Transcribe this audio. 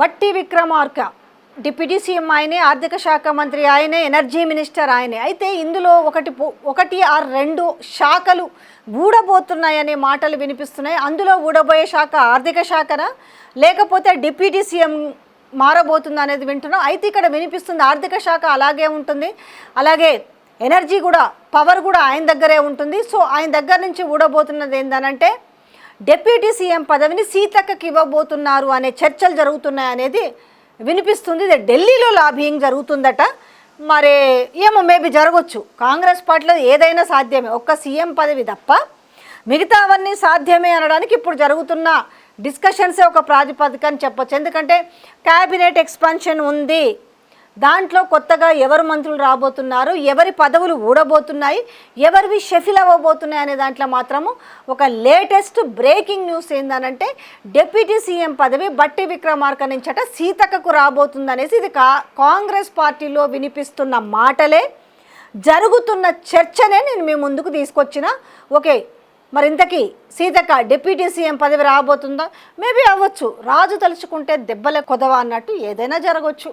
బట్టి Vikramarka deputy CM ఆయనే, ఆర్థిక శాఖ మంత్రి ఆయనే, ఎనర్జీ మినిస్టర్ ఆయనే. అయితే ఇందులో ఒకటి ఆ రెండు శాఖలు ఊడబోతున్నాయనే మాటలు వినిపిస్తున్నాయి. అందులో ఊడబోయే శాఖ ఆర్థిక శాఖనా లేకపోతే డిప్యూటీ సీఎం మారబోతుందా అనేది వింటున్నాం. అయితే ఇక్కడ వినిపిస్తుంది ఆర్థిక శాఖ అలాగే ఉంటుంది, అలాగే ఎనర్జీ కూడా, పవర్ కూడా ఆయన దగ్గరే ఉంటుంది. సో ఆయన దగ్గర నుంచి ఊడబోతున్నది ఏంటనంటే డిప్యూటీ సీఎం పదవిని సీతక్కకి ఇవ్వబోతున్నారు అనే చర్చలు జరుగుతున్నాయి అనేది వినిపిస్తుంది. ఇది ఢిల్లీలో లాబింగ్ జరుగుతుందట. మరి ఏమో, మేబీ జరగవచ్చు. కాంగ్రెస్ పార్టీలో ఏదైనా సాధ్యమే, ఒక్క సీఎం పదవి తప్ప మిగతావన్నీ సాధ్యమే అనడానికి ఇప్పుడు జరుగుతున్న డిస్కషన్సే ఒక ప్రాతిపదిక అని చెప్పొచ్చు. ఎందుకంటే క్యాబినెట్ ఎక్స్పాన్షన్ ఉంది, దాంట్లో కొత్తగా ఎవరు మంత్రులు రాబోతున్నారు, ఎవరి పదవులు ఊడబోతున్నాయి, ఎవరివి షెఫిల్ అవ్వబోతున్నాయి అనే దాంట్లో మాత్రము ఒక లేటెస్ట్ బ్రేకింగ్ న్యూస్ ఏందనంటే డిప్యూటీ సీఎం పదవి బట్టి విక్రమార్క నుంచట సీతక్కకు రాబోతుంది అనేసి ఇది కాంగ్రెస్ పార్టీలో వినిపిస్తున్న మాటలే, జరుగుతున్న చర్చనే నేను మీ ముందుకు తీసుకొచ్చిన. ఓకే, మరి ఇంతకీ సీతక్క డిప్యూటీ సీఎం పదవి రాబోతుందా? మేబీ అవ్వచ్చు. రాజు తలుచుకుంటే దెబ్బల కొదవ అన్నట్టు ఏదైనా జరగవచ్చు.